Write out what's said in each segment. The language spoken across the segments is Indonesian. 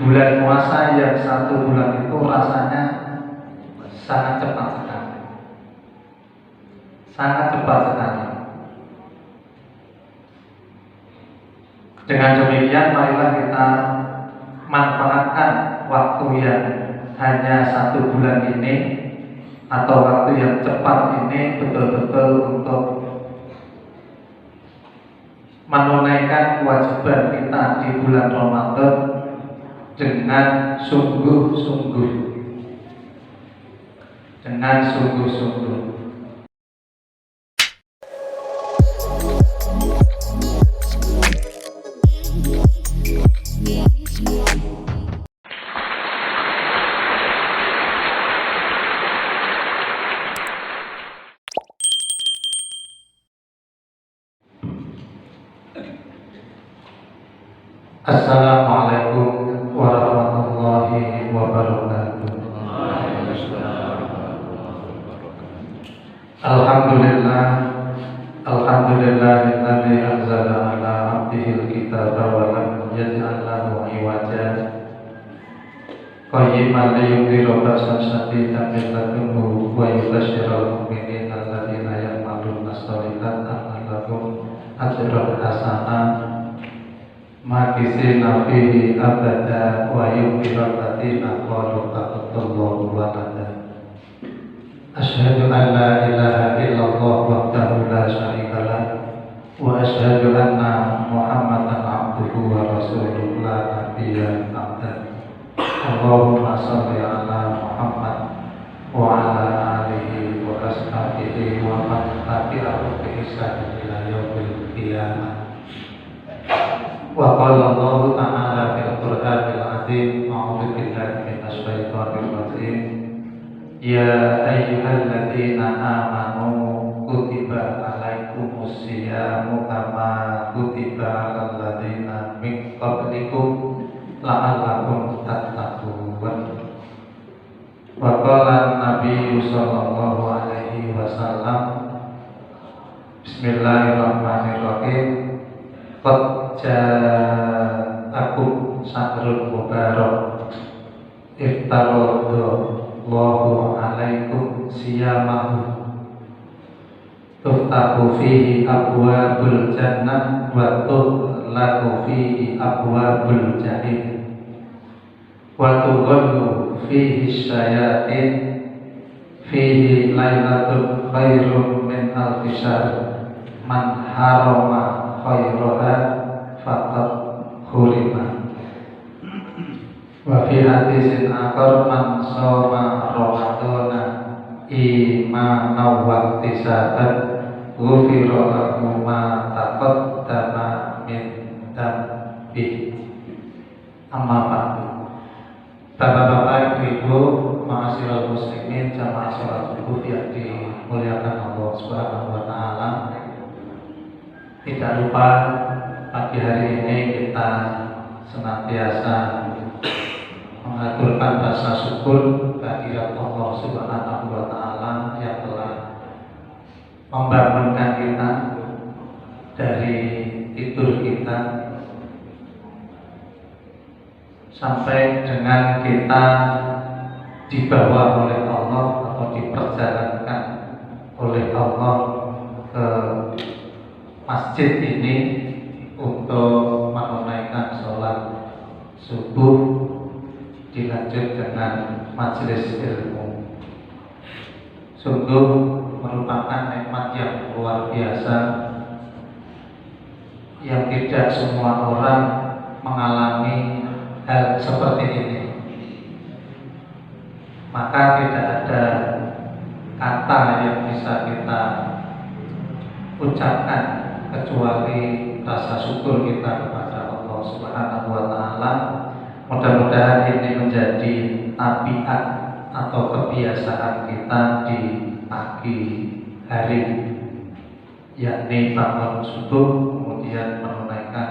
bulan puasa yang 1 bulan itu rasanya sangat cepat sekali, sangat cepat sekali. Dengan demikian, marilah kita manfaatkan waktu yang hanya 1 bulan ini atau waktu yang cepat ini betul-betul untuk menunaikan kewajiban kita di bulan Ramadan dengan sungguh-sungguh, dengan sungguh-sungguh. Assalamualaikum warahmatullahi wabarakatuh. Alhamdulillah, alhamdulillahilladzi anzala ala abdihil kitaba wa lam yaj'al lahu iwaja qayyiman liyunzira ba'san shadidan min ladunhu wa yubashshiral mu'minina alladzina ya'maluna shalihat anna lahum ajran hasanah makisina fihi abada wa yunzira alladziina qalu taqallahu walada. Asyhadu an la ilaha illallah wahdahu la syarika lah wa asyhadu anna Muhammadan abduhu wa rasuluhu la nabiyya ba'dah. Allahumma shalli ala Muhammad wa ala alihi wa ashabihi wa man tabi'ahum bi ihsan ila yaumil qiyamah. Wa qala Allah ta'ala fil Qur'anil 'azim, a'udzu billahi minasy syaithanir rajim. Ya ayyuhalladzina amanu kutiba alaikumus syiyamu kama kutiba alal ladzina min qablikum la'allakum tattaqun. Wa qala an-nabiy sallallahu alaihi wasallam, bismillahirrahmanirrahim, qad ja'akum syahrul mubarak iftaradallahu alaikum siyamahu tuftahu fihi abwabul jannah wa tughlaqu fihi abwabul jahim wa tughallu fihi syayatin fihi lailatul khairun min alfi syahr man harama khairaha faqad hurima. Wa fi hadisin akhar man shoma ramadhana imanan wa ihtisaban ghufira lahu ma taqaddama min dhanbihi. Amma ba'du. Bapak-bapak, ibu-ibu, ma'asyiral muslimin, jamaah salat subuh yang dimuliakan Allah Subhanahu wa taala. Tidak lupa pagi hari ini kita senantiasa mengaturkan rasa syukur kehadirat Allah Subhanahu wa taala yang telah membangunkan kita dari tidur kita sampai dengan kita dibawa oleh Allah atau diperjalankan oleh Allah ke masjid ini untuk menunaikan sholat subuh, dilanjut dengan majelis ilmu. Sungguh merupakan nikmat yang luar biasa yang tidak semua orang mengalami hal seperti ini. Maka tidak ada kata yang bisa kita ucapkan kecuali rasa syukur kita kepada Allah Subhanahu wa taala. Mudah-mudahan ini menjadi tabiat atau kebiasaan kita di pagi hari, yakni bangun subuh, kemudian menunaikan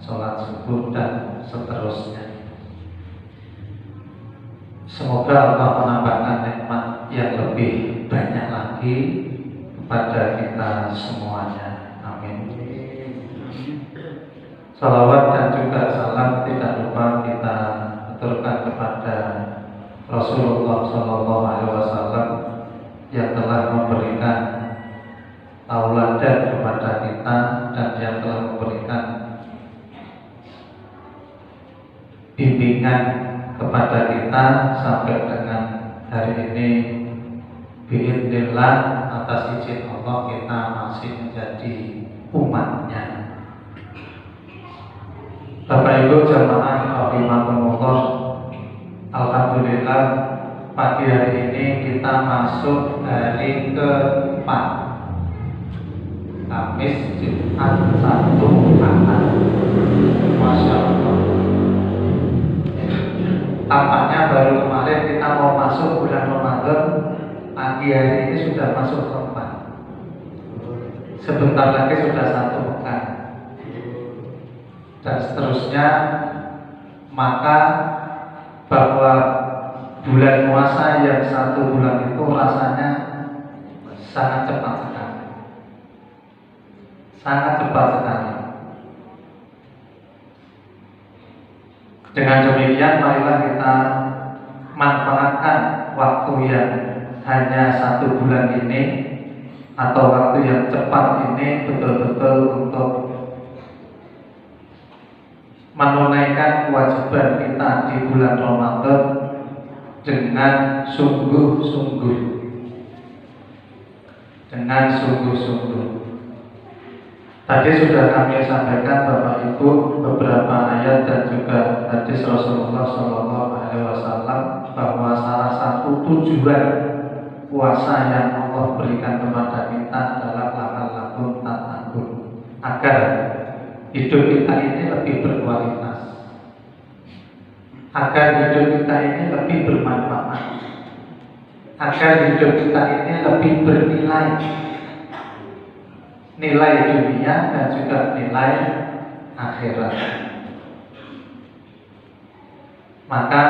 sholat subuh dan seterusnya. Semoga Allah menambahkan nikmat yang lebih banyak lagi kepada kita semuanya. Amin. Salawat dan juga salam tidak lupa kita Rasulullah Shallallahu Alaihi Wasallam yang telah memberikan tauladan kepada kita dan yang telah memberikan bimbingan kepada kita sampai dengan hari ini. Biidznillah, atas izin Allah kita masih menjadi umatnya. Bapak Ibu jamaah rahimakumullah, alhamdulillah pagi hari ini kita masuk hari ke-4, Kamis, Jumat, Sabtu, Ahad. Masya Allah. Tampaknya baru kemarin kita mau masuk bulan Ramadan, pagi hari ini sudah masuk ke-4. Sebentar lagi sudah 1 pekan. Dan seterusnya. Maka bahwa bulan puasa yang 1 bulan itu rasanya sangat cepat sekali. Sangat cepat sekali. Dengan demikian marilah kita manfaatkan waktu yang hanya 1 bulan ini atau waktu yang cepat ini betul-betul untuk menunaikan kewajiban kita di bulan Ramadan dengan sungguh-sungguh. Dengan sungguh-sungguh. Tadi sudah kami sampaikan Bapak Ibu beberapa ayat dan juga hadis Rasulullah Shallallahu Alaihi Wasallam bahwa salah satu tujuan puasa yang Allah berikan kepada kita adalah la'allakum tattaqun, agar hidup kita ini lebih berkualitas, agar hidup kita ini lebih bermanfaat, agar hidup kita ini lebih bernilai, nilai dunia dan juga nilai akhirat. Maka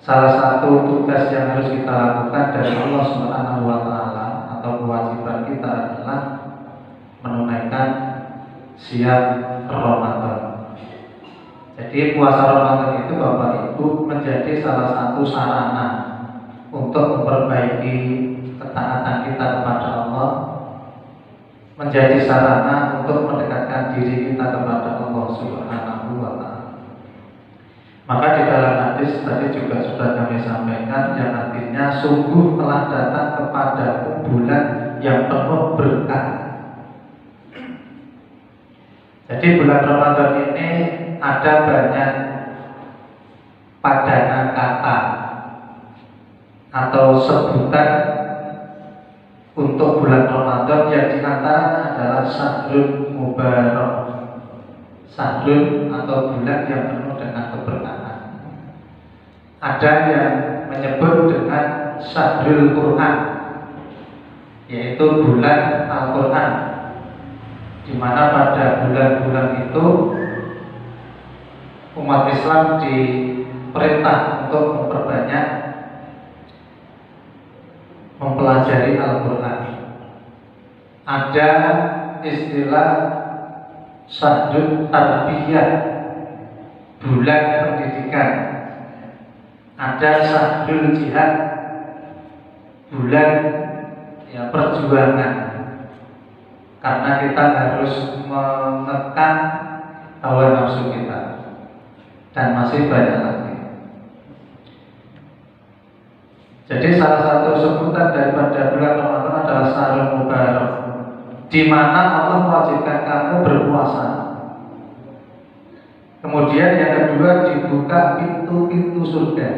salah satu tugas yang harus kita lakukan dari Allah Subhanahu wa Ta'ala atau kewajiban kita adalah menunaikan siam Ramadan. Jadi puasa Ramadan itu Bapak Ibu menjadi salah satu sarana untuk memperbaiki ketaatan kita kepada Allah, menjadi sarana untuk mendekatkan diri kita kepada Allah Subhanahu wa Ta'ala. Maka di dalam hadis tadi juga sudah kami sampaikan yang artinya sungguh telah datang kepada bulan yang penuh berkah. Jadi bulan Ramadan ini ada banyak padanan kata atau sebutan untuk bulan Ramadan yang diantaranya adalah Syahrul Mubarak, Syahrul atau bulan yang penuh dengan keberkahan. Ada yang menyebut dengan Syahrul Quran, yaitu bulan Al-Quran, di mana pada bulan-bulan itu umat Islam diperintah untuk memperbanyak mempelajari Al-Quran. Ada istilah Syahrul Tarbiyah, bulan pendidikan. Ada Syahrul Jihad, bulan ya perjuangan. Karena kita harus menekan hawa nafsu kita. Dan masih banyak lagi. Jadi salah satu sebutan daripada bulan Ramadan adalah Syahrul Mubarak, di mana Allah mewajibkan kamu berpuasa. Kemudian yang kedua, dibuka pintu-pintu surga.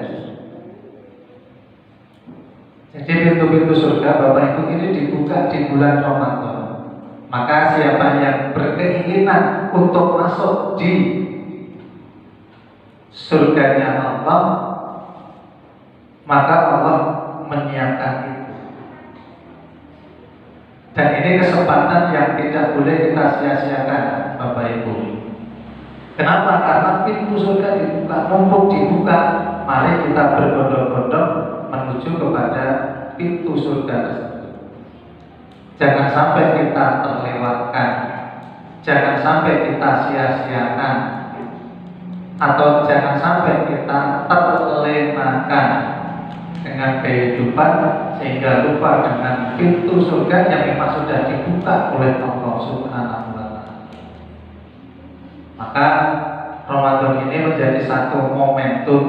Jadi pintu-pintu surga Bapak Ibu ini dibuka di bulan Ramadan. Maka siapa yang berkeinginan untuk masuk di surganya Allah, maka Allah menyiapkan itu. Dan ini kesempatan yang tidak boleh kita sia-siakan Bapak Ibu. Kenapa? Karena pintu surga dibuka, mumpung dibuka, mari kita berbondong-bondong menuju kepada pintu surga tersebut. Jangan sampai kita terlewatkan, jangan sampai kita sia-siakan, atau jangan sampai kita terlewatkan dengan kehidupan sehingga lupa dengan pintu surga yang memang sudah dibuka oleh Allah Subhanahu wa Ta'ala. Maka Ramadan ini menjadi satu momentum,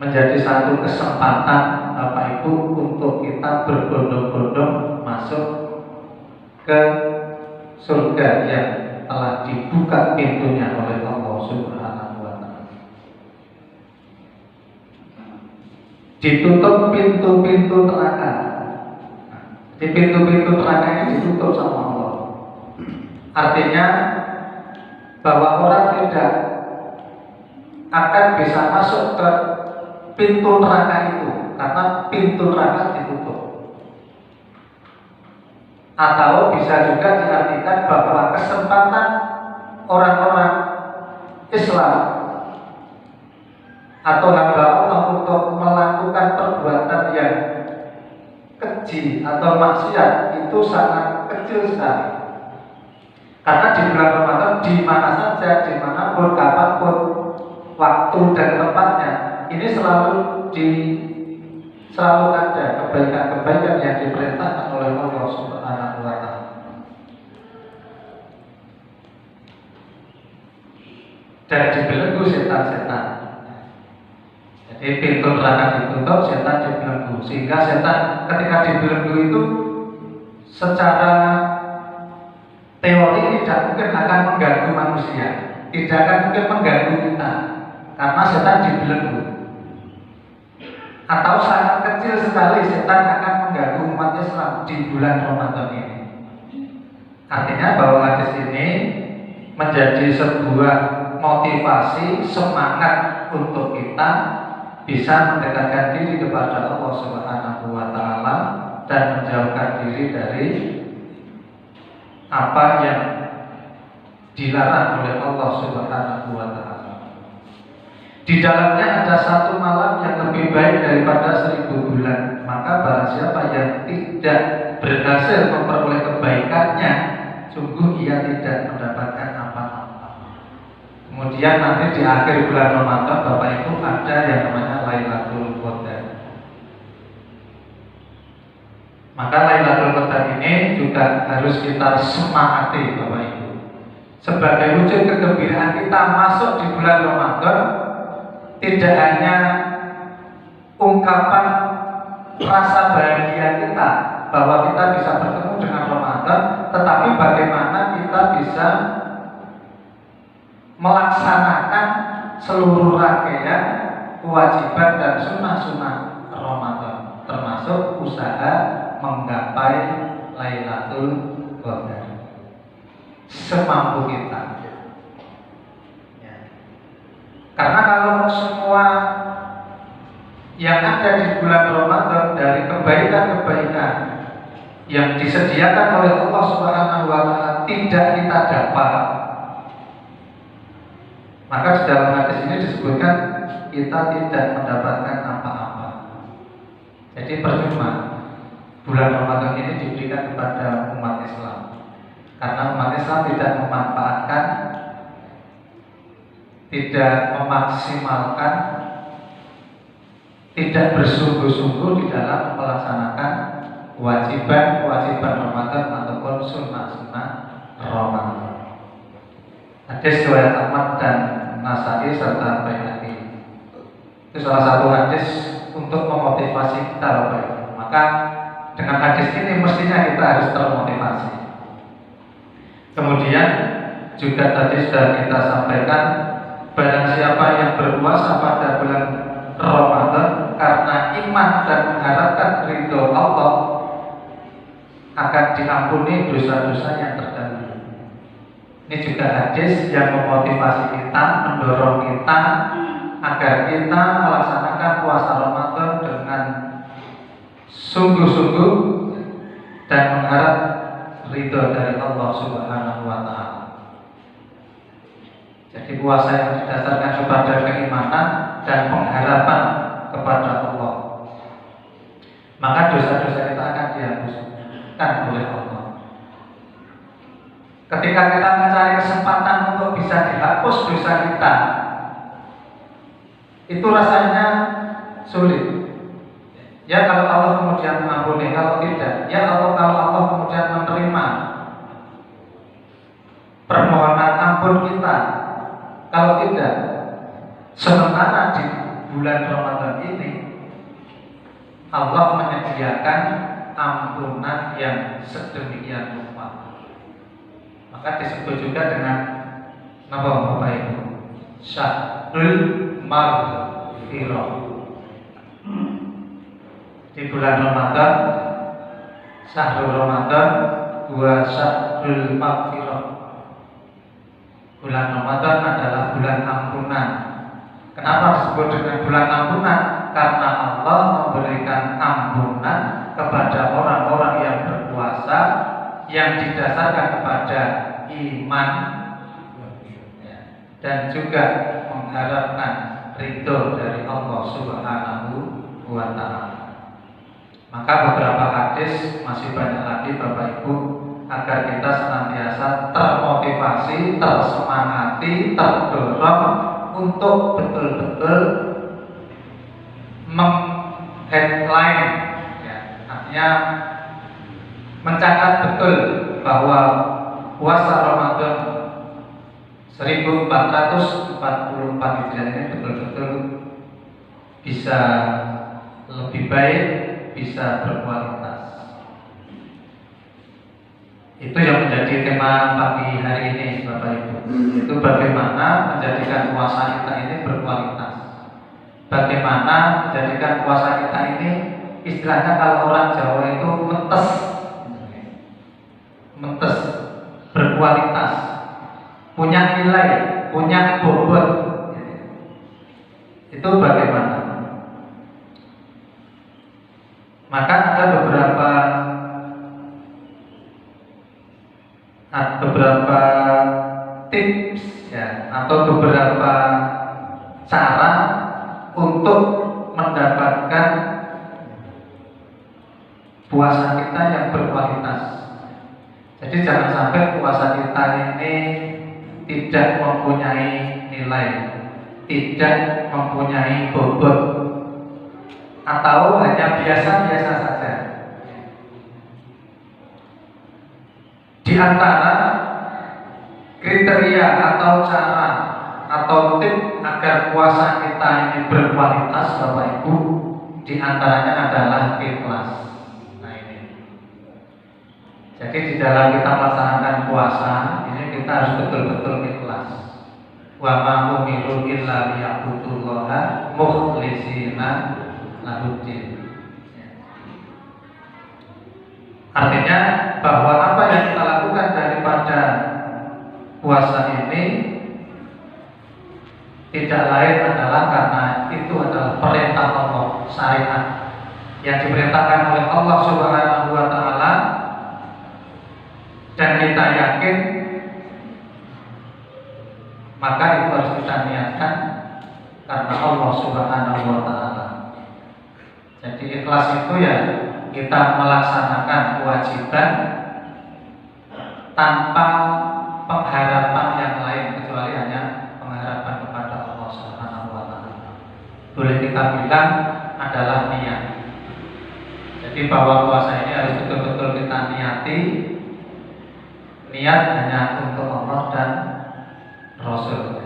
menjadi satu kesempatan Bapak Ibu untuk kita berbondong-bondong masuk ke surga yang telah dibuka pintunya oleh Allah Subhanahu wa Ta'ala. Ditutup pintu-pintu neraka. Di pintu-pintu neraka ini ditutup sama Allah. Artinya bahwa orang tidak akan bisa masuk ke pintu neraka itu karena pintu neraka ditutup. Atau bisa juga diartikan bahwa kesempatan orang-orang Islam atau hamba Allah untuk melakukan perbuatan yang keji atau maksiat itu sangat kecil sekali. Karena di bulan Ramadan di mana saja, dimanapun, kapanpun, waktu dan tempatnya, ini selalu ada kebaikan-kebaikan yang diperintahkan oleh Allah Subhanahu wa Ta'ala. Dan dibelenggu setan-setan. Jadi pintu neraka ditutup, setan dibelenggu. Sehingga setan ketika dibelenggu itu secara teori tidak mungkin akan mengganggu manusia, tidak akan mungkin mengganggu kita, karena setan dibelenggu. Atau sangat kecil sekali setan akan mengganggu umat Islam di bulan Ramadan ini. Artinya bahwa hadis ini menjadi sebuah motivasi, semangat untuk kita bisa mendekatkan diri kepada Allah Subhanahu wa Ta'ala dan menjauhkan diri dari apa yang dilarang oleh Allah Subhanahu wa Ta'ala. Di dalamnya ada satu malam yang lebih baik daripada 1000 bulan. Maka barang siapa yang tidak berhasil memperoleh kebaikannya, sungguh ia tidak mendapatkan apa-apa. Kemudian nanti di akhir bulan Ramadan Bapak Ibu ada yang namanya Lailatul Qadar. Maka Lailatul Qadar ini juga harus kita semangati Bapak Ibu. Sebagai wujud kegembiraan kita masuk di bulan Ramadan, tidak hanya ungkapan rasa bahagia kita bahwa kita bisa bertemu dengan Ramadan, tetapi bagaimana kita bisa melaksanakan seluruh rangkaian kewajiban dan sunnah-sunnah Ramadan, termasuk usaha menggapai Lailatul Qadar semampu kita. Karena kalau semua yang ada di bulan Ramadan dari kebaikan-kebaikan yang disediakan oleh Allah Subhanahu wa Ta'ala tidak kita dapat, maka di dalam hadis ini disebutkan kita tidak mendapatkan apa-apa. Jadi percuma bulan Ramadan ini diberikan kepada umat Islam, karena umat Islam tidak memanfaatkan, tidak memaksimalkan, tidak bersungguh-sungguh di dalam melaksanakan kewajiban Ramadan ataupun sunnah-sunnah Ramadan. Hadis riwayat Ahmad dan Nasai serta Baihaqi. Itu salah satu hadis untuk memotivasi kita, Bapak Ibu. Maka dengan hadis ini mestinya kita harus termotivasi. Kemudian juga tadi sudah kita sampaikan, barang siapa yang berpuasa pada bulan Ramadan karena iman dan mengharapkan ridho Allah, akan diampuni dosa-dosa yang terdahulu. Ini juga hadis yang memotivasi kita, mendorong kita agar kita melaksanakan puasa Ramadan dengan sungguh-sungguh dan mengharap ridho dari Allah Subhanahu wa Ta'ala. Jadi puasa yang didasarkan kepada keimanan dan pengharapan kepada Allah, maka dosa-dosa kita akan dihapuskan oleh Allah. Ketika kita mencari kesempatan untuk bisa dihapus dosa kita, itu rasanya sulit. Ya kalau Allah kemudian mengampuni, kalau tidak, ya Allah kalau Allah kemudian menerima permohonan ampun kita, kalau tidak, sementara di bulan Ramadan ini Allah menyediakan ampunan yang sedemikian rupa. Maka disebut juga dengan nama Bapak Ibu, Syahrul Maghfirah. Di bulan Ramadan, Syahrul Ramadan, wa Syahrul Maghfirah. Bulan Ramadan adalah bulan ampunan. Kenapa disebut dengan bulan ampunan? Karena Allah memberikan ampunan kepada orang-orang yang berpuasa yang didasarkan kepada iman dan juga mengharapkan ridho dari Allah Subhanahu wa Ta'ala. Maka beberapa hadis, masih banyak lagi Bapak Ibu, agar kita senantiasa termotivasi, tersemangati, terdorong untuk betul-betul meng-headline, ya, artinya mencatat betul bahwa puasa Ramadan 1444 Hijriah ini betul-betul bisa lebih baik, bisa berkualitas. Itu yang menjadi tema pagi hari ini Bapak Ibu. Itu bagaimana menjadikan puasa kita ini berkualitas. Bagaimana menjadikan puasa kita ini, istilahnya kalau orang Jawa itu mentes, berkualitas, punya nilai, punya bobot. Itu bagaimana? Maka ada beberapa tips ya, atau beberapa cara untuk mendapatkan puasa kita yang berkualitas. Jadi jangan sampai puasa kita ini tidak mempunyai nilai, tidak mempunyai bobot, atau hanya biasa-biasa saja. Di antara kriteria atau cara atau tip agar puasa kita ini berkualitas Bapak Ibu, di antaranya adalah ikhlas. Nah ini. Jadi di dalam kita melaksanakan puasa ini kita harus betul-betul ikhlas. Wa ma umiru illa liya'budullaha mukhlishina lahuddin. Artinya bahwa apa yang kita lakukan daripada puasa ini tidak lain adalah karena itu adalah perintah Allah, syariat yang diperintahkan oleh Allah Subhanahu wa Ta'ala, dan kita yakin maka itu harus kita niatkan karena Allah Subhanahu wa Ta'ala. Jadi ikhlas itu ya kita melaksanakan kewajiban tanpa pengharapan yang lain kecuali hanya pengharapan kepada Allah Subhanahu wa Ta'ala. Boleh kita bilang adalah niat. Jadi bahwa puasa ini harus betul-betul kita niati. Niat hanya untuk Allah dan Rasul.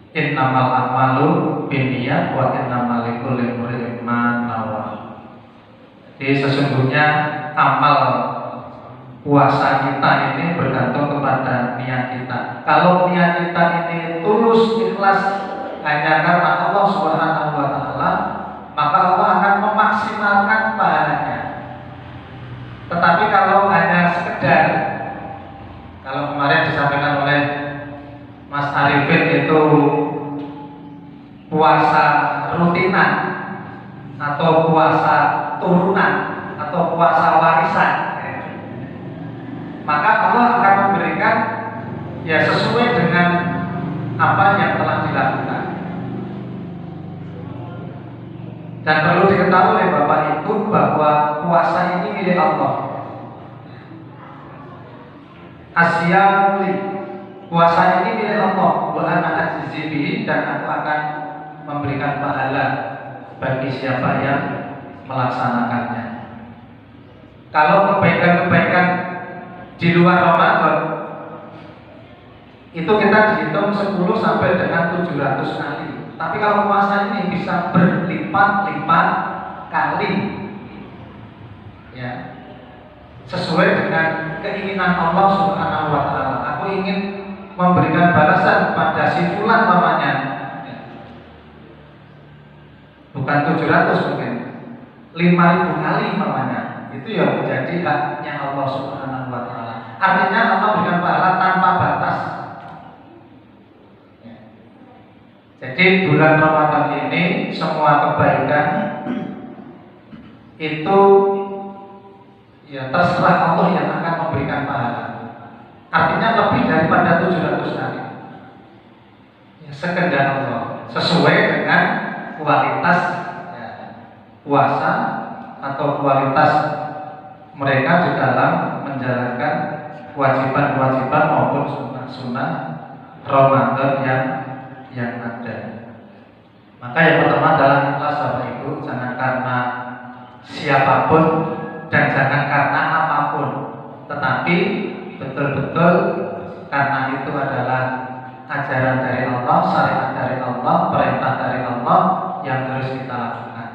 Innamal a'malu binniyat wa innamal likulli imrin ma nawa. Jadi sesungguhnya amal puasa kita ini bergantung kepada niat kita. Kalau niat kita ini tulus, ikhlas hanya karena Allah Subhanahu wa Ta'ala, maka Allah akan memaksimalkan pahalanya. Tetapi kalau hanya sekedar, kalau kemarin disampaikan oleh Mas Arifin itu puasa rutinan atau puasa turunan atau puasa warisan, maka Allah akan memberikan ya sesuai dengan apa yang telah dilakukan. Dan perlu diketahui oleh Bapak Ibu bahwa puasa ini milik Allah. Asyamuli, puasa ini milik Allah. Wa ana ajzi bihi, dan aku akan memberikan pahala bagi siapa yang melaksanakannya. Kalau kebaikan-kebaikan di luar Ramadan itu kita dihitung 10 sampai dengan 700 kali. Tapi kalau puasa ini bisa berlipat-lipat kali, ya, sesuai dengan keinginan Allah Subhanahu wa Ta'ala. Aku ingin memberikan balasan pada si fulan namanya, bukan 700 mungkin 5.000 kali namanya. Itu yang menjadi haknya Allah Subhanahu wa Ta'ala. Artinya Allah berikan pahala tanpa batas. Jadi bulan Ramadan ini semua kebaikan itu ya terserah Allah yang akan memberikan pahala. Artinya lebih daripada 700 kali. Ya, sekedar Allah, sesuai dengan kualitas ya, puasa atau kualitas mereka di dalam menjalankan kewajiban-kewajiban maupun sunnah-sunnah Ramadan yang ada. Maka yang pertama adalah ikhlas, Bapak Ibu. Jangan karena siapapun dan jangan karena apapun, tetapi betul-betul karena itu adalah ajaran dari Allah, syariat dari Allah, perintah dari Allah yang harus kita lakukan.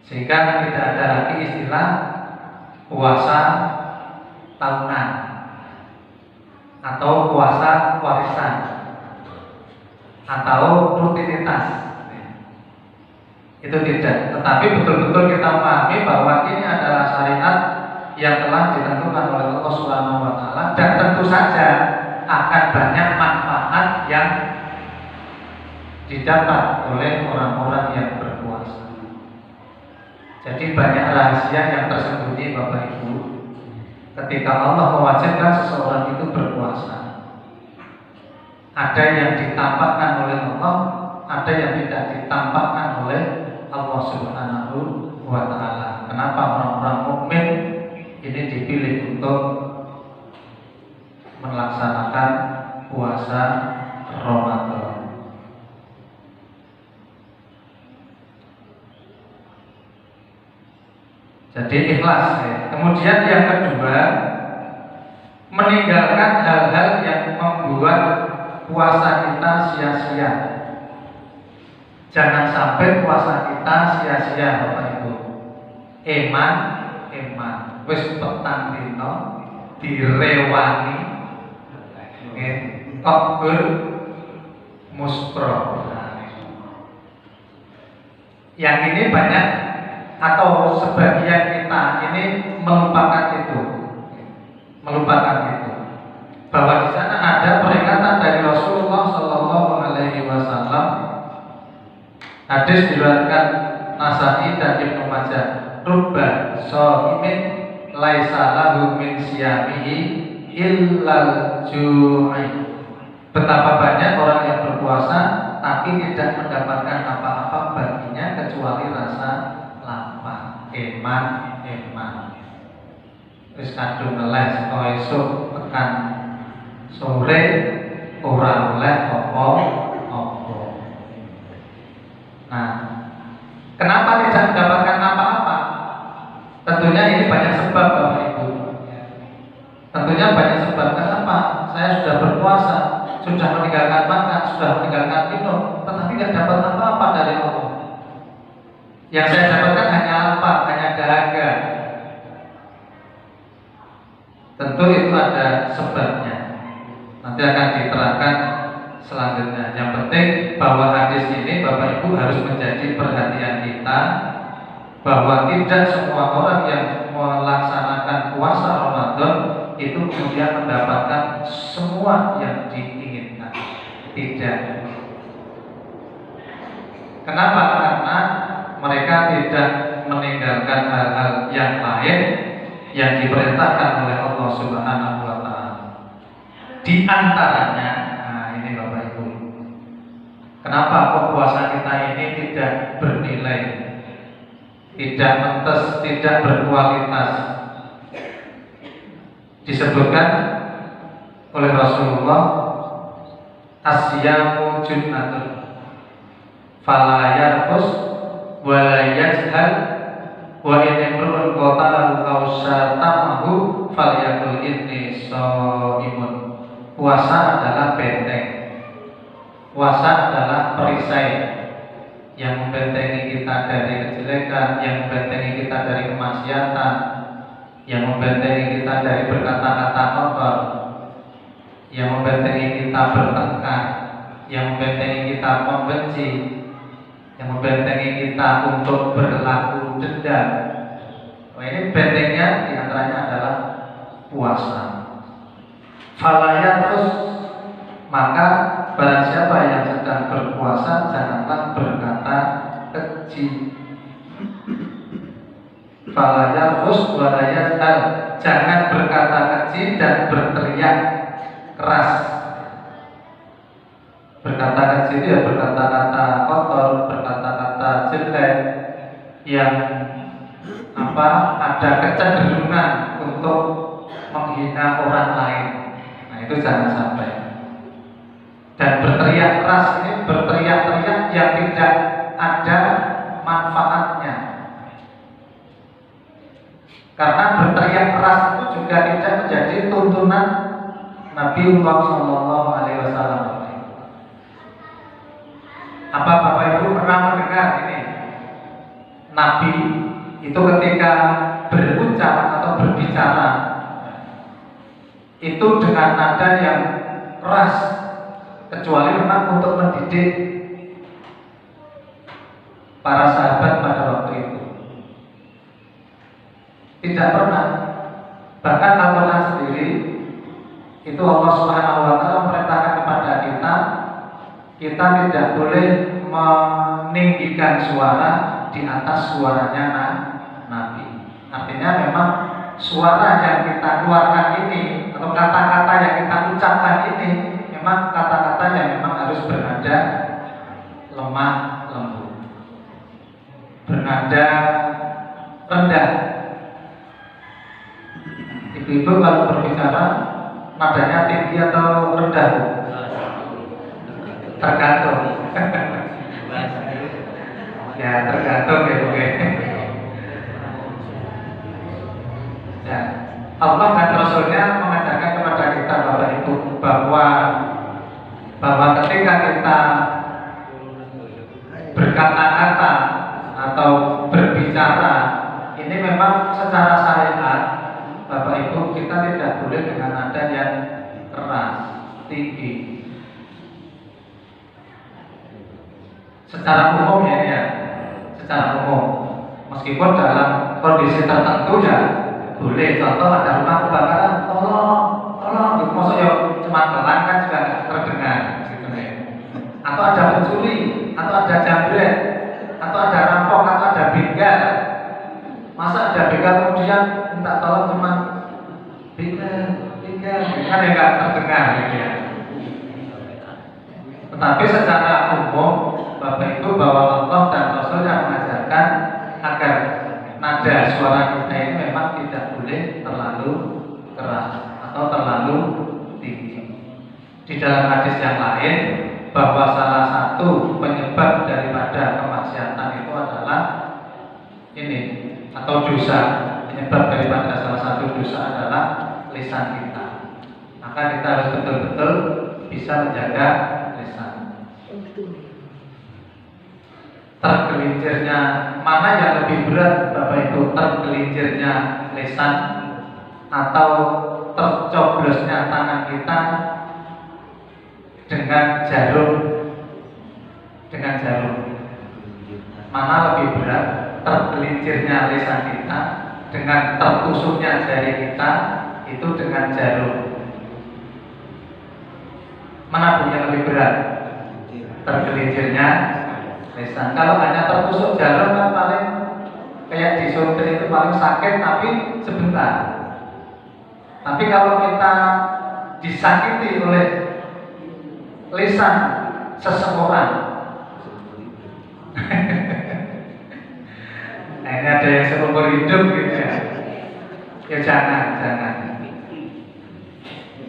Sehingga tidak ada lagi istilah puasa tahunan atau puasa warisan atau rutinitas. Itu tidak, tetapi betul-betul kita pahami bahwa ini adalah syariat yang telah ditentukan oleh Allah Subhanahu wa Ta'ala, dan tentu saja akan banyak manfaat yang didapat oleh orang-orang yang berpuasa. Jadi banyak rahasia yang tersembunyi, Bapak Ibu, ketika Allah mewajibkan seseorang itu berpuasa. Ada yang ditampakkan oleh Allah, ada yang tidak ditampakkan oleh Allah Subhanahu wa Ta'ala. Kenapa orang-orang mukmin ini dipilih untuk melaksanakan puasa Ramadan? Jadi ikhlas ya. Kemudian yang kedua, meninggalkan hal-hal yang membuat puasa kita sia-sia. Jangan sampai puasa kita sia-sia, Bapak Ibu. Eman, wis petang dino direwangi, takbir muspro. Yang ini banyak atau sebagian kita ini melupakan itu, bahwa di sana ada peringatan dari Rasulullah Shallallahu Alaihi Wasallam. Hadis diriwayatkan Nasa'i dan Ibnu Majah. Rubba sha'imin laisa lahu min siyamihi illal ju'i. Betapa banyak orang yang berpuasa tapi tidak mendapatkan apa-apa baginya kecuali rasa lapar. Eman. Wis kadung ngeles kok esuk tekan sore ora oleh apa-apa. Nah, kenapa tidak mendapatkan apa-apa? Tentunya ini banyak sebab, Bapak Ibu. Tentunya banyak sebab. Kenapa? Saya sudah berpuasa, sudah meninggalkan makan, sudah meninggalkan minum, tetapi tidak dapat apa-apa dari Allah. Yang saya dapatkan hanya lapar, hanya dahaga. Tentu itu ada sebabnya. Nanti akan diterangkan selanjutnya. Yang penting bahwa hadis ini, Bapak Ibu, harus menjadi perhatian kita, bahwa tidak semua orang yang melaksanakan puasa Ramadan itu kemudian mendapatkan semua yang diinginkan. Tidak. Kenapa? Karena mereka tidak meninggalkan hal-hal yang lain yang diperintahkan oleh Allah Subhanahu wa Ta'ala. Di antaranya, nah ini Bapak Ibu, kenapa kok puasa kita ini tidak bernilai, tidak mentes, tidak berkualitas? Disebutkan oleh Rasulullah, asyamu junnatun fala yarfus wa la yajhal wa in imru'un qatalahu aw syatamahu falyakul inni shaimun. Puasa adalah benteng. Puasa adalah perisai yang membentengi kita dari kejelekan, yang membentengi kita dari kemaksiatan, yang membentengi kita dari berkata-kata kotor, yang membentengi kita bertengkar, yang membentengi kita membenci, yang membentengi kita untuk berlaku dendam. Ini bentengnya diantaranya adalah puasa. Falaya terus, maka barang siapa yang sedang berpuasa janganlah berkata keji. Falaya terus, walaya jangan berkata keji dan berteriak keras. Berkata keji itu ya berkata-kata kotor, berkata-kata jelek yang ada kecenderungan untuk menghina orang lain. Nah, itu jangan sampai. Dan berteriak keras ini berteriak-teriak yang tidak ada manfaatnya. Karena berteriak keras itu juga tidak menjadi tuntunan Nabi Sallallahu Alaihi Wasallam. Apa Bapak Ibu pernah mendengar ini? Nabi itu ketika berucap atau berbicara itu dengan nada yang keras, kecuali memang untuk mendidik para sahabat pada waktu itu. Tidak pernah. Bahkan Al-Quran sendiri itu Allah Subhanahu wa Ta'ala memerintahkan kepada kita tidak boleh meninggikan suara di atas suaranya Nabi. Artinya memang suara yang kita keluarkan ini atau kata-kata yang kita ucapkan ini memang kata-kata yang memang harus bernada lemah lembut, bernada rendah. Ibu-ibu kalau berbicara nadanya tinggi atau rendah? Tergantung. Ya tergantung ya Bu. Ya, Allah dan Rasulnya mengajarkan kepada kita Bapak Ibu bahwa ketika kita berkata-kata atau berbicara ini memang secara syariat Bapak Ibu kita tidak boleh dengan nada yang keras, tinggi. Secara umum ya, secara umum. Meskipun dalam kondisi tertentu ya boleh. Contoh ada rumah kebakaran, tolong. Maksudnya cuma pelan kan juga nggak terdengar, gitu ya. Atau ada pencuri, atau ada jambret, atau ada rampok, atau ada begal. Masa ada begal kemudian minta tolong cuma begal, kan ya nggak terdengar, gitu ya. Tetapi secara umum Bapak Ibu bahwa Allah dan Rasul yang mengajarkan agar nada suara kita ini memang tidak boleh terlalu keras atau terlalu tinggi. Di dalam hadis yang lain bahwa salah satu penyebab daripada kemaksiatan itu adalah ini atau dosa. Penyebab daripada salah satu dosa adalah lisan kita. Maka kita harus betul-betul bisa menjaga lisan. Tergelincirnya mana yang lebih berat Bapak Ibu, tergelincirnya lisan atau tercoblosnya tangan kita dengan jarum, mana lebih berat, tergelincirnya lisan kita dengan tertusuknya jari kita itu dengan jarum, mana pun yang lebih berat, tergelincirnya lisan. Kalau hanya tertusuk jarum kan paling kayak disuntik itu paling sakit tapi sebentar. Tapi kalau kita disakiti oleh lisan seseorang, nah, ini ada yang seumur hidup gitu ya. Ya jangan.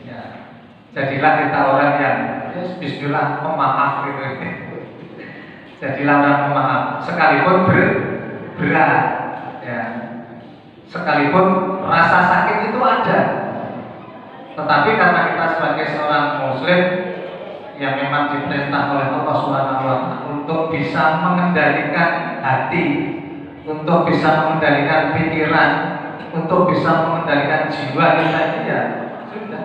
Ya, jadilah kita orang yang bismillah pemaaf gitu. Jadi larang memaaf, sekalipun berat, ya. Sekalipun rasa sakit itu ada, tetapi karena kita sebagai seorang Muslim yang memang diperintah oleh Allah Subhanahu wa Ta'ala untuk bisa mengendalikan hati, untuk bisa mengendalikan pikiran, untuk bisa mengendalikan jiwa kita, ya sudah.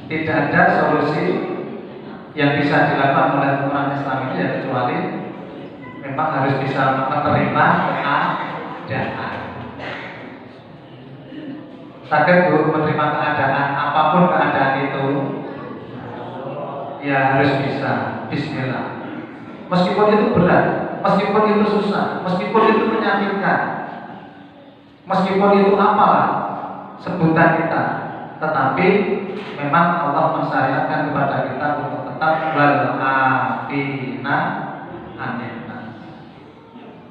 Tidak ada solusi yang bisa dilakukan oleh orang Islam ini ya kecuali memang harus bisa menerima keadaan. Sakit Bu, menerima keadaan apapun keadaan itu, ya harus bisa. Bismillah. Meskipun itu berat, meskipun itu susah, meskipun itu menyakitkan, meskipun itu apalah sebutan kita, tetapi memang Allah mensyariatkan kepada kita untuk tetap wal-afina anillah.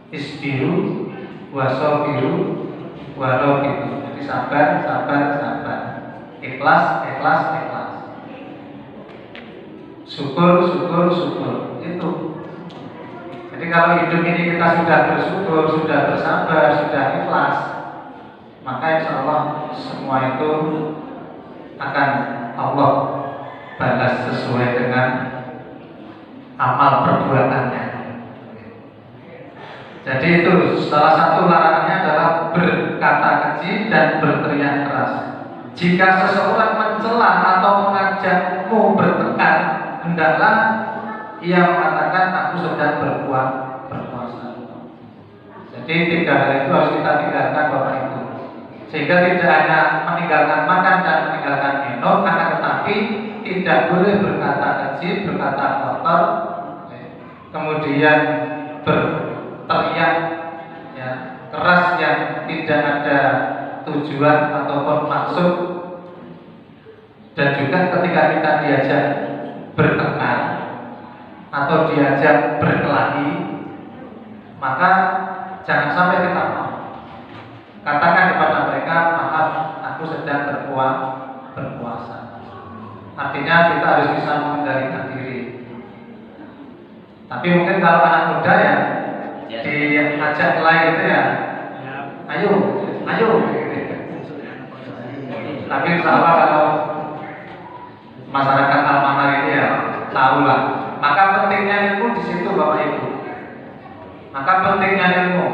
Isbiru wasobiru warobiru. Jadi sabar, sabar, sabar. Ikhlas, ikhlas, ikhlas. Syukur, syukur, syukur. Itu. Jadi kalau hidup ini kita sudah bersyukur, sudah bersabar, sudah ikhlas, maka insya Allah semua itu akan Allah balas sesuai dengan amal perbuatannya. Jadi itu salah satu larangannya adalah berkata keji dan berteriak keras. Jika seseorang mencela atau mengajakmu bertengkar, hendaklah ia mengatakan aku sedang berpuasa. Jadi tiga hal itu harus kita tinggalkan Bapak Ibu. Sehingga tidak hanya meninggalkan makan dan meninggalkan minum, akan tetapi tidak boleh berkata keji, berkata kotor, kemudian berteriak ya, keras yang tidak ada tujuan ataupun maksud, dan juga ketika kita diajak bertengkar atau diajak berkelahi, maka jangan sampai kita mau. Katakan kepada mereka, maaf, aku sedang berpuasa. Artinya kita harus bisa mengendalikan diri. Tapi mungkin kalau anak muda ya diajak lain gitu ya, ayo, ayo. Tapi insya Allah kalau masyarakat Almanar ini ya tahulah. Maka pentingnya ilmu di situ Bapak Ibu. Maka pentingnya ilmu.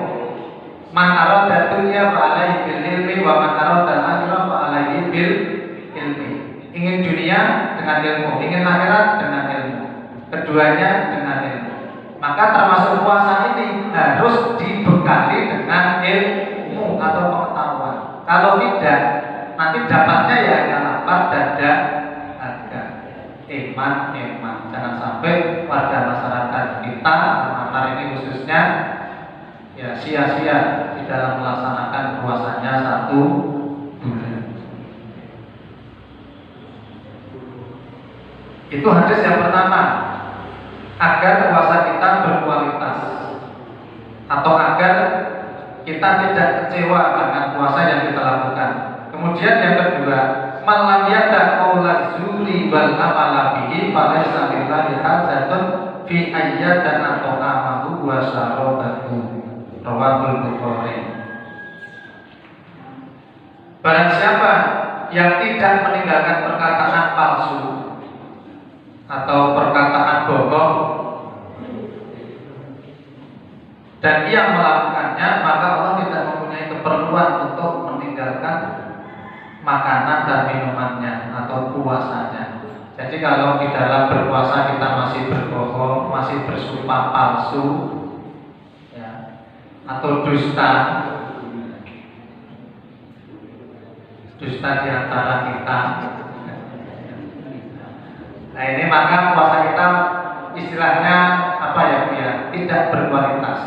Man arada dunya fa alaihi bil ilmi wa man arada al-akhirah fa alaihi bil ilmi. Ingin dunia dengan ilmu, ingin akhirat dengan ilmu. Keduanya dengan ilmu. Maka termasuk puasa ini harus dibekali dengan ilmu atau pengetahuan. Kalau tidak, nanti dapatnya ya hanya lapar dada harga. Iman. Jangan sampai warga masyarakat kita, Almanar ini khususnya, ya sia-sia di dalam melaksanakan puasanya 1 bulan. Itu hadis yang pertama, agar puasa kita berkualitas, atau agar kita tidak kecewa dengan puasa yang kita lakukan. Kemudian yang kedua, malam yada qaulaz zuri wal amala bihi falaysa lillahi hajatun fi ayyatan atau amahu wa syarabahu. Rawahul Bukhari. Barang siapa yang tidak meninggalkan perkataan palsu atau perkataan bohong dan ia melakukannya, maka Allah tidak mempunyai keperluan untuk meninggalkan makanan dan minumannya atau puasanya. Jadi kalau di dalam berpuasa kita masih berbohong, masih bersumpah palsu, atau dusta di antara kita. Nah ini maka puasa kita istilahnya apa ya Bu ya? Tidak berkualitas,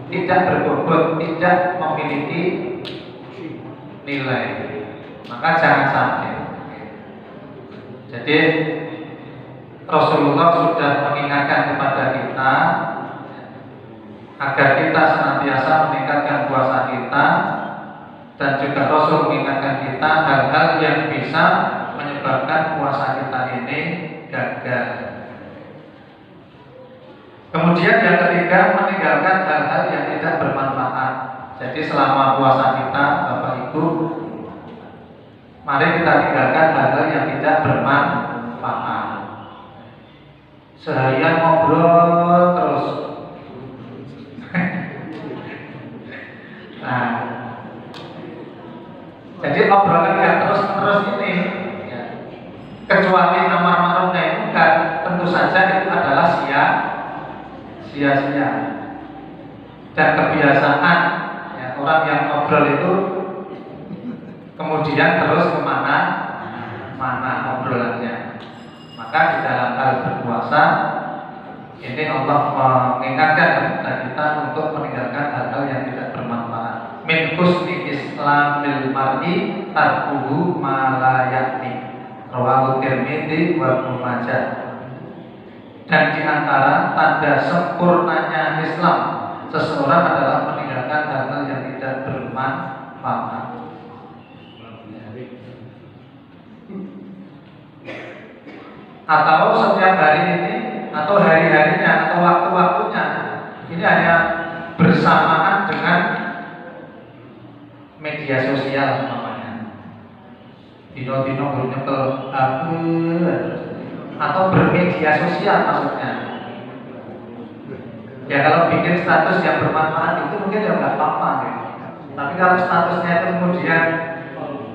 tidak berbobot, tidak memiliki nilai. Maka jangan sampai. Jadi Rasulullah sudah mengingatkan kepada kita agar kita senantiasa meningkatkan puasa kita, dan juga Rasul mengingatkan kita hal-hal yang bisa menyebabkan puasa kita ini gagal. Kemudian yang ketiga, meninggalkan hal-hal yang tidak bermanfaat. Jadi selama puasa kita, Bapak Ibu, mari kita tinggalkan hal-hal yang tidak bermanfaat. Seharian ngobrol terus. Nah, jadi obrolan yang terus-terus ini, ya, kecuali amar ma'ruf nahi munkar, tentu saja itu adalah sia-sia. Dan kebiasaan, ya, orang yang ngobrol itu kemudian terus kemana obrolannya. Maka di dalam hal berpuasa ini Allah mengingatkan kepada kita untuk meninggalkan hal-hal yang tidak bermanfaat. Min husni islamil mar'i tarkuhu ma la ya'ni. Rawahu Tirmidzi wa Ibnu Majah. Dan di antara tanda sempurnanya Islam seseorang adalah meninggalkan hal-hal yang tidak bermanfaat. Atau setiap hari ini, atau hari-harinya, atau waktu-waktunya ini hanya bersamaan dengan media sosial namanya. Dino-dino nyekel atau bermedia sosial maksudnya. Ya kalau bikin status yang bermanfaat itu mungkin ya nggak apa-apa gitu. Tapi kalau statusnya itu kemudian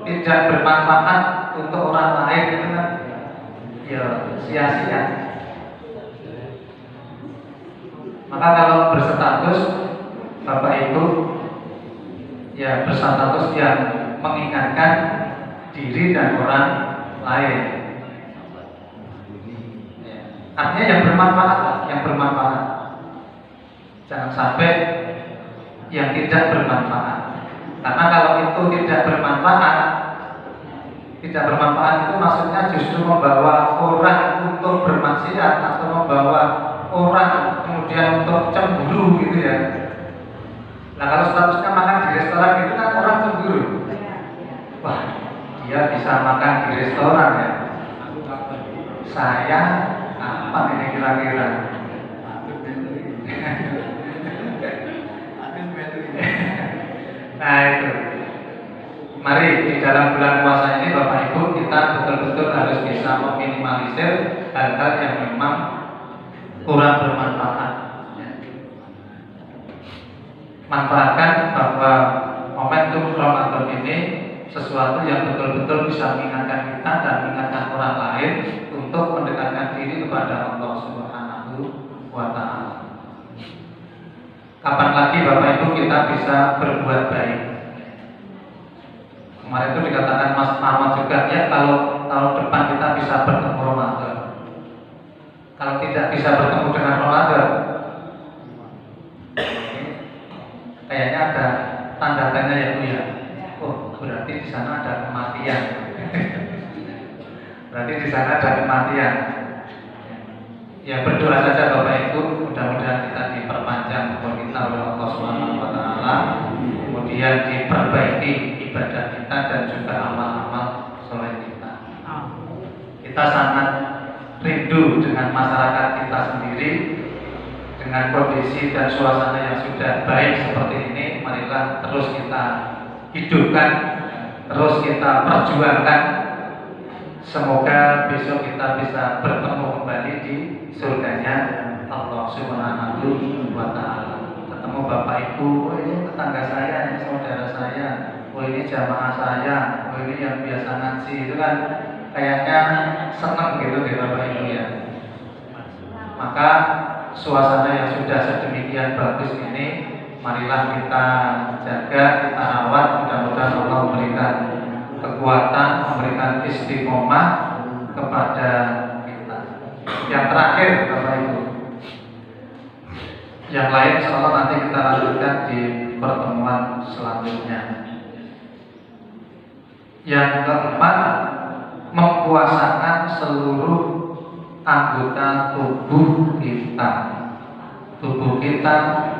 tidak bermanfaat untuk orang lain itu kan ya sia-sia. Maka kalau berstatus Bapak Ibu ya berstatus yang mengingatkan diri dan orang lain. Artinya yang bermanfaat. Jangan sampai yang tidak bermanfaat. Karena kalau itu tidak bermanfaat itu maksudnya justru membawa orang untuk bermaksiat atau membawa orang kemudian untuk cemburu gitu ya. Nah kalau statusnya makan di restoran itu kan orang cemburu. Wah, dia bisa makan di restoran ya. Saya apa ini kira-kira? Nah itu. Mari di dalam bulan puasa ini Bapak Ibu kita betul-betul harus bisa meminimalisir hal-hal yang memang kurang bermanfaat. Manfaatkan bahwa momentum Ramadan ini sesuatu yang betul-betul bisa mengingatkan kita dan mengingatkan orang lain untuk mendekatkan diri kepada Allah Subhanahu wa Ta'ala. Kapan lagi Bapak Ibu kita bisa berbuat baik? Kemarin itu dikatakan Mas Ahmad juga ya, kalau tahun depan kita bisa bertemu Ramadan. Kalau tidak bisa bertemu dengan Ramadan, kayaknya ada tanda tanya ya Bu ya. Oh, berarti di sana ada kematian. Berarti di sana ada kematian. Ya berdoa saja Bapak Ibu, mudah-mudahan kita diperpanjang umur kita oleh Allah Subhanahu wa Ta'ala, kemudian diperbaiki ibadah kita dan juga amal-amal soleh kita. Kita sangat rindu dengan masyarakat kita sendiri, dengan kondisi dan suasana yang sudah baik seperti ini. Marilah terus kita hidupkan, terus kita perjuangkan. Semoga besok kita bisa bertemu kembali di surganya Allah Subhanahu wa Ta'ala. Ketemu Bapak Ibu, oh ini tetangga saya, ini saudara saya, oh ini jamaah saya, oh ini yang biasa ngaji, itu kan kayaknya senang gitu deh Bapak Ibu ya. Maka suasana yang sudah sedemikian bagus ini, marilah kita jaga, kita rawat, mudah-mudahan Allah memberikan kekuatan, memberikan istiqomah kepada kita. Yang terakhir Bapak Ibu, yang lain insyaallah nanti kita lanjutkan di pertemuan selanjutnya. Yang keempat, mempuasakan seluruh anggota tubuh kita,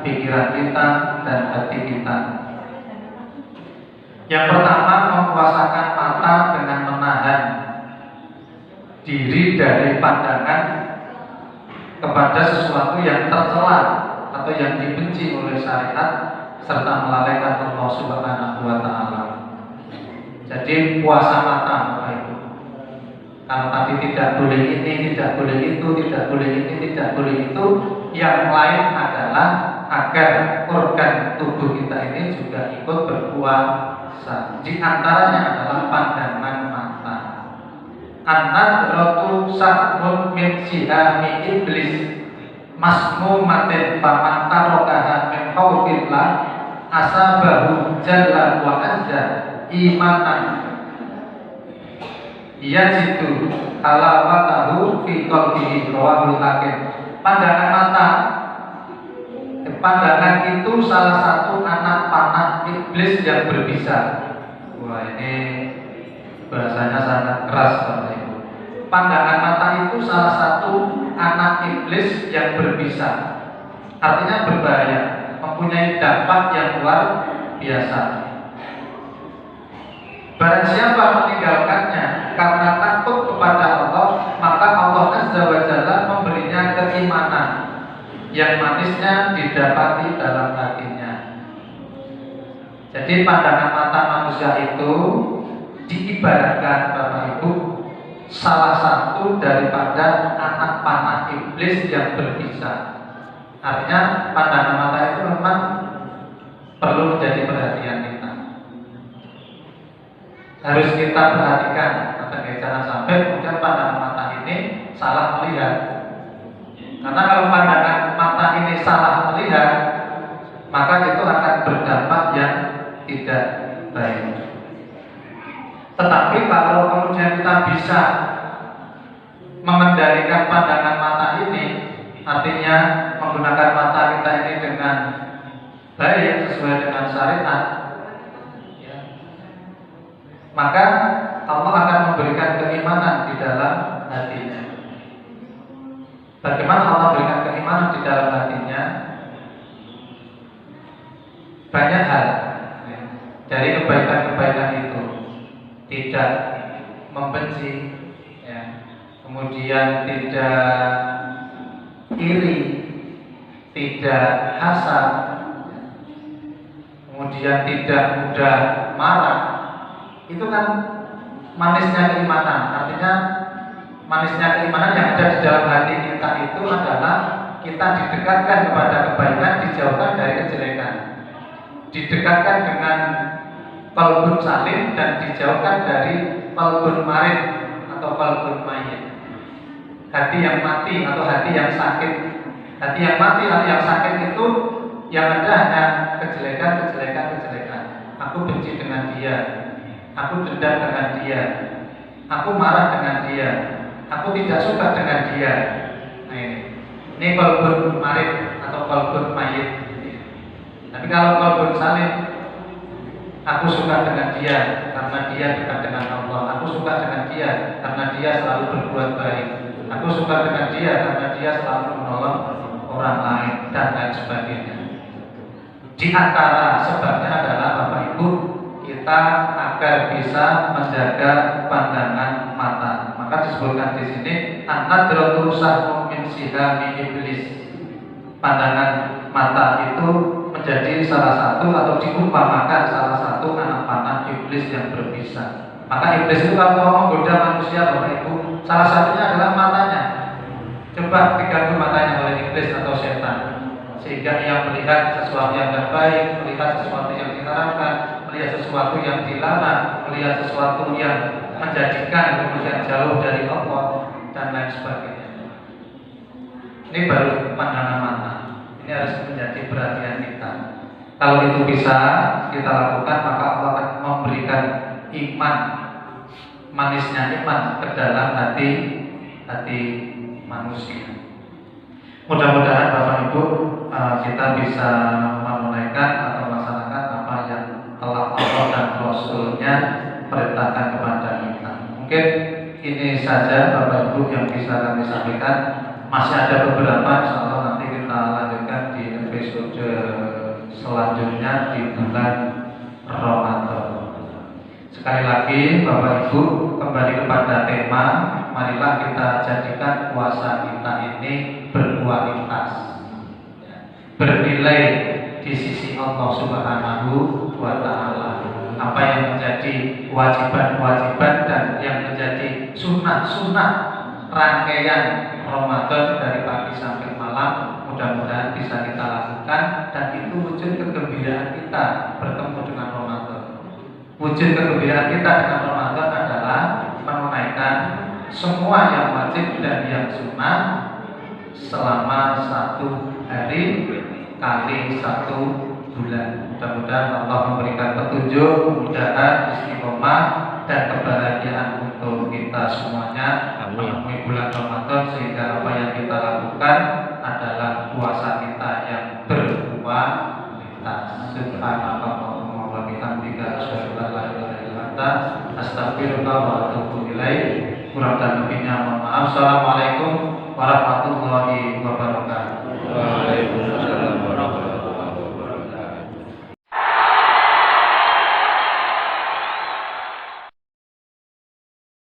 pikiran kita, dan hati kita. Yang pertama, mempuasakan mata dengan menahan diri dari pandangan kepada sesuatu yang tercela atau yang dibenci oleh syariat serta melalaikan Allah Subhanahu wa taala. Jadi puasa mata Bapak Ibu. Kalau tadi tidak boleh ini, tidak boleh itu, tidak boleh ini, tidak boleh itu, yang lain adalah agar organ tubuh kita ini juga ikut berpuasa. Di antaranya adalah pandangan mata. An-nadratu sahmun min sihami iblis masmumatin faman tarokaha min khawfillah asabahu jalla wa azza imanan yajidu halawatahu fi qalbihi rawahul hakim. Pandangan itu salah satu anak panah iblis yang berbisa. Wah, ini bahasanya sangat keras Bapak Ibu. Pandangan mata itu salah satu anak iblis yang berbisa. Artinya berbahaya, mempunyai dampak yang luar biasa. Barang siapa meninggalkannya karena takut kepada Allah, maka Allah Azza wa Jalla memberinya keimanan yang manisnya didapati dalam hatinya. Jadi pandangan mata manusia itu diibaratkan Bapak Ibu salah satu daripada anak panah iblis yang berbisa. Artinya pandangan mata itu memang perlu menjadi perhatian kita. Harus kita perhatikan agar jangan sampai kemudian pandangan mata ini salah melihat. Karena kalau pandangan mata ini salah melihat, maka itu akan berdampak yang tidak baik. Tetapi kalau kemudian kita bisa mengendalikan pandangan mata ini, artinya menggunakan mata kita ini dengan baik sesuai dengan syariat, maka Allah akan memberikan keimanan di dalam hatinya. Bagaimana Allah berikan keimanan di dalam hatinya? Banyak hal dari kebaikan-kebaikan itu. Tidak membenci, kemudian tidak iri, tidak hasad, kemudian tidak mudah marah. Itu kan manisnya keimanan. Artinya manisnya keimanan yang ada di dalam hati kita itu adalah kita didekatkan kepada kebaikan, dijauhkan dari kejelekan. Didekatkan dengan qalbun salim dan dijauhkan dari qalbun marid atau qalbun mayyit. Hati yang mati atau hati yang sakit. Hati yang mati atau yang sakit itu yang ada hanya kejelekan. Aku benci dengan dia, aku dendam dengan dia, aku marah dengan dia, aku tidak suka dengan dia. Nah, ini qalbun marid atau qalbun mayyit. Tapi kalau qalbun salim, aku suka dengan dia karena dia dekat dengan Allah. Aku suka dengan dia karena dia selalu berbuat baik. Aku suka dengan dia karena dia selalu menolong orang lain dan lain sebagainya. Di antara sebabnya adalah Bapak Ibu, kita agar bisa menjaga pandangan mata. Maka disebutkan di sini an-nadratu sahmun min sihami iblis. Pandangan mata itu menjadi salah satu atau diumpamakan salah satu anak panah iblis yang berbisa. Maka iblis itu kalau mau menggoda manusia Bapak Ibu, salah satunya adalah matanya. Coba diganggu matanya oleh iblis atau setan, sehingga ia melihat sesuatu yang tidak baik, melihat sesuatu yang diharamkan, melihat sesuatu yang dilarang, melihat sesuatu yang menjadikan kemudian jauh dari Allah dan lain sebagainya. Ini baru pandangan mata. Ini harus menjadi perhatian kita. Kalau itu bisa kita lakukan, maka Allah akan memberikan iman, manisnya iman ke dalam hati manusia. Mudah-mudahan Bapak Ibu kita bisa menunaikan atau melaksanakan apa yang telah Allah dan Rasulnya perintahkan kepada kita. Mungkin ini saja Bapak Ibu yang bisa kami sampaikan. Masih ada beberapa, insyaallah nanti kita lanjutkan di episode selanjutnya di bulan Ramadan. Sekali lagi Bapak Ibu, kembali kepada tema, marilah kita jadikan puasa kita ini berkualitas, bernilai di sisi Allah Subhanahu wa Ta'ala. Apa yang menjadi kewajiban-kewajiban dan yang menjadi sunnah-sunnah rangkaian Ramadan dari pagi sampai malam, mudah-mudahan bisa kita lakukan, dan itu wujud kegembiraan kita bertemu dengan Ramadan. Wujud kegembiraan kita dengan Ramadan adalah menunaikan semua yang wajib dan yang sunnah selama 1 hari kali 1 bulan. Mudah-mudahan Allah memberikan petunjuk, kemudahan, istiqomah, dan kebahagiaan untuk kita semuanya menemui bulan Ramadan, sehingga apa yang kita lakukan adalah puasa kita yang berkualitas. Subhanallahumma wa bihamdika asyhadu an la ilaha illa anta astaghfiruka wa atubu ilaik. Kurang dan lebihnya mohon maaf. Assalamualaikum warahmatullahi